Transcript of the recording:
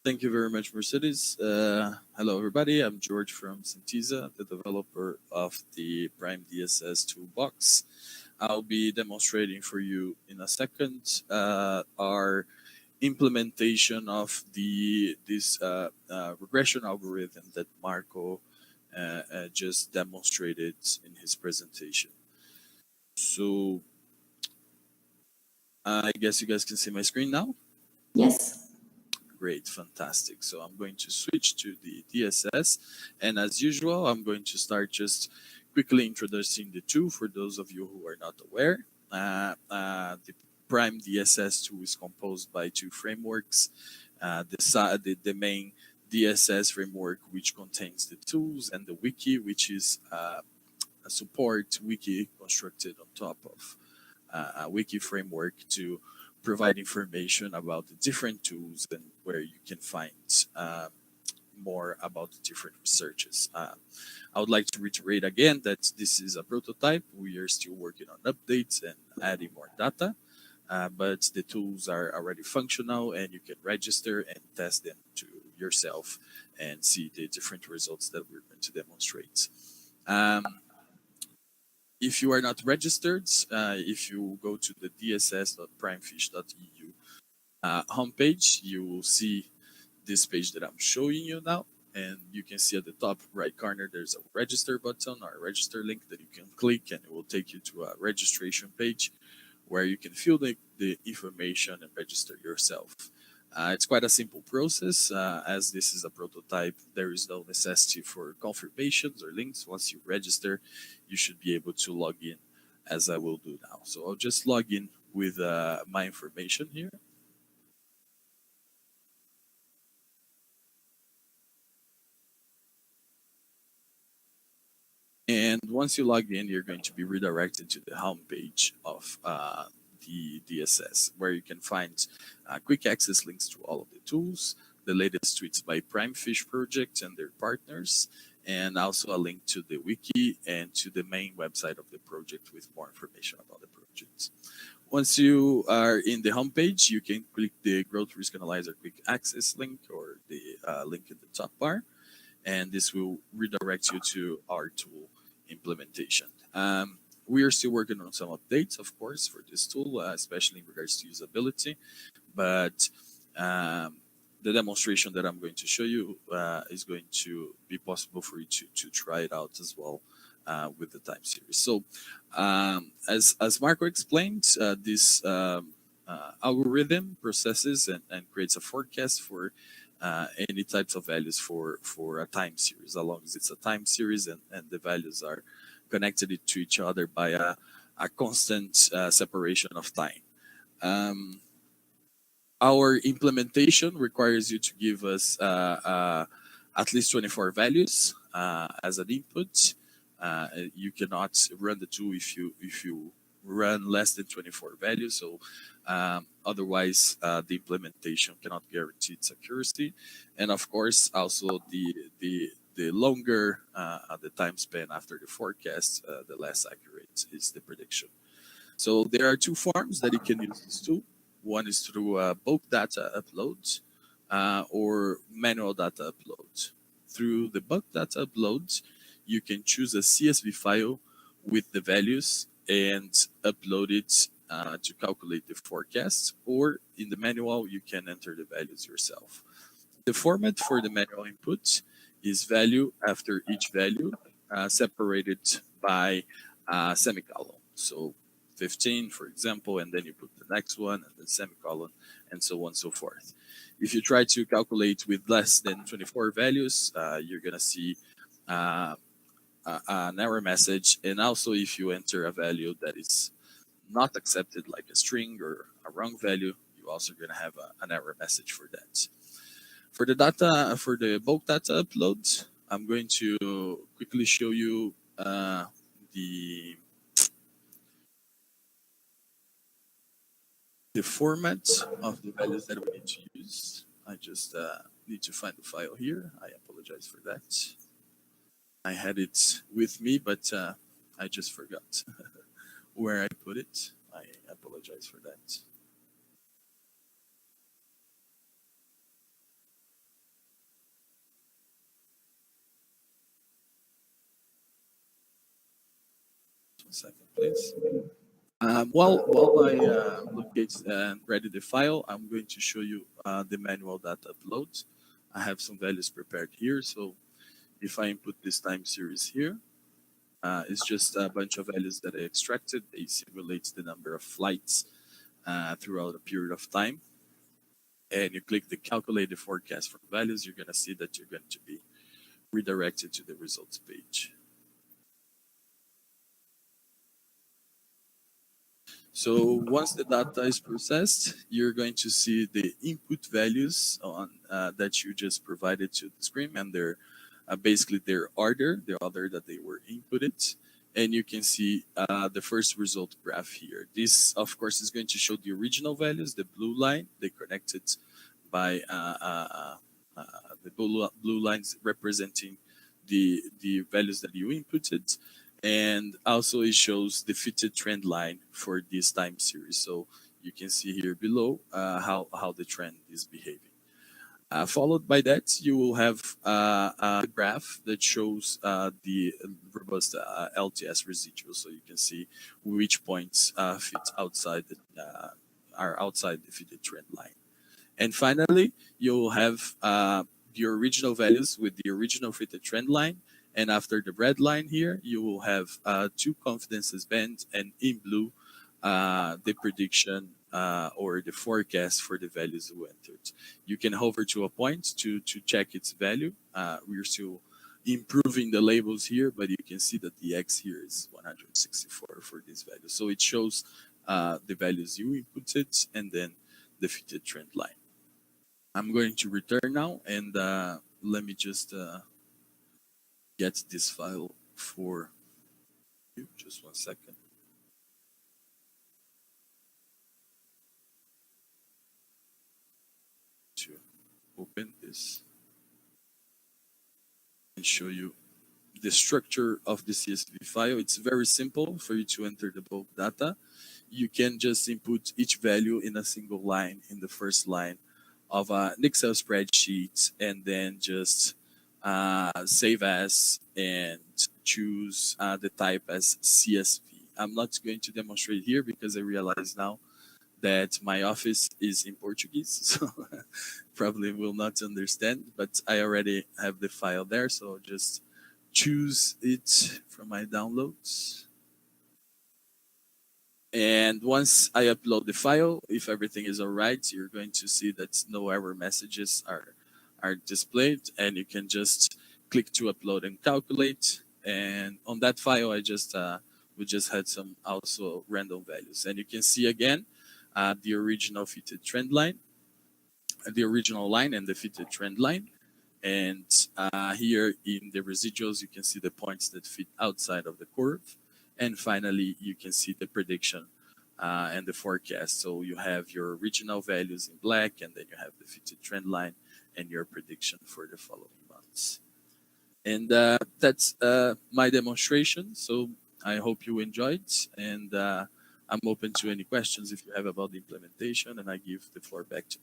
Thank you very much, Mercedes. Hello, everybody. I'm George from Synthesa, the developer of the Prime DSS toolbox. I'll be demonstrating for you in a second our implementation of this regression algorithm that Marco just demonstrated in his presentation. So I guess you guys can see my screen now. Yes. Great, fantastic. So I'm going to switch to the DSS, and as usual, I'm going to start just quickly introducing the tool for those of you who are not aware. The Prime DSS tool is composed by two frameworks. The main DSS framework, which contains the tools, and the wiki, which is a support wiki constructed on top of a wiki framework to provide information about the different tools and where you can find more about the different researches. I would like to reiterate again that this is a prototype. We are still working on updates and adding more data, but the tools are already functional and you can register and test them to yourself and see the different results that we're going to demonstrate. If you are not registered, if you go to the dss.primefish.eu homepage, you will see this page that I'm showing you now. And you can see at the top right corner, there's a register button or a register link that you can click, and it will take you to a registration page where you can fill the information and register yourself. It's quite a simple process. As this is a prototype, there is no necessity for confirmations or links. Once you register, you should be able to log in, as I will do now. So I'll just log in with my information here. And once you log in, you're going to be redirected to the home page of the DSS, where you can find quick access links to all of the tools, the latest tweets by Primefish project and their partners, and also a link to the wiki and to the main website of the project with more information about the project. Once you are in the homepage, you can click the Growth Risk Analyzer quick access link or the link in the top bar, and this will redirect you to our tool implementation. We are still working on some updates, of course, for this tool, especially in regards to usability, but the demonstration that I'm going to show you is going to be possible for you to try it out as well with the time series. So as Marco explained, this algorithm processes and creates a forecast for any types of values for a time series, as long as it's a time series and the values are connected to each other by a constant separation of time. Our implementation requires you to give us at least 24 values as an input. You cannot run the tool if you run less than 24 values. So otherwise, the implementation cannot guarantee its accuracy. And of course, also the longer the time span after the forecast, the less accurate is the prediction. So there are two forms that you can use this tool. One is through bulk data upload or manual data upload. Through the bulk data upload, you can choose a CSV file with the values and upload it to calculate the forecast, or in the manual, you can enter the values yourself. The format for the manual input is value after each value separated by a semicolon. So 15, for example, and then you put the next one and then semicolon and so on and so forth. If you try to calculate with less than 24 values, you're going to see an error message. And also if you enter a value that is not accepted, like a string or a wrong value, you're also going to have an error message for that. For the data, for the bulk data upload, I'm going to quickly show you the format of the values that we need to use. I just need to find the file here. I apologize for that. I had it with me, but I just forgot where I put it. I apologize for that. 1 second, please. While I locate and ready the file, I'm going to show you the manual data upload. I have some values prepared here. So if I input this time series here, it's just a bunch of values that I extracted. It simulates the number of flights throughout a period of time. And you click the calculate the forecast from values, you're going to see that you're going to be redirected to the results page. So once the data is processed, you're going to see the input values on that you just provided to the screen, and they're basically their order, the order that they were inputted. And you can see the first result graph here. This, of course, is going to show the original values, the blue line. They connected by the blue lines representing the values that you inputted. And also it shows the fitted trend line for this time series. So you can see here below how the trend is behaving. Followed by that, you will have a graph that shows the robust LTS residual. So you can see which points fit outside are outside the fitted trend line. And finally, you'll have the original values with the original fitted trend line. And after the red line here, you will have two confidences bands, and in blue, the prediction or the forecast for the values you entered. You can hover to a point to check its value. We're still improving the labels here, but you can see that the X here is 164 for this value. So it shows the values you inputted and then the fitted trend line. I'm going to return now, and let me just get this file for you. Just 1 second. To open this and show you the structure of the CSV file. It's very simple for you to enter the bulk data. You can just input each value in a single line in the first line of an Excel spreadsheet, and then just save as and choose the type as CSV. I'm not going to demonstrate here because I realize now that my office is in Portuguese, so probably will not understand, but I already have the file there, so just choose it from my downloads. And once I upload the file, if everything is all right, you're going to see that no error messages are displayed, and you can just click to upload and calculate. And on that file, I just we just had some also random values, and you can see again the original fitted trend line, the original line, and the fitted trend line. And here in the residuals, you can see the points that fit outside of the curve. And finally, you can see the prediction and the forecast. So you have your original values in black, and then you have the fitted trend line and your prediction for the following months. And that's my demonstration. So I hope you enjoyed, and I'm open to any questions if you have about the implementation, and I give the floor back to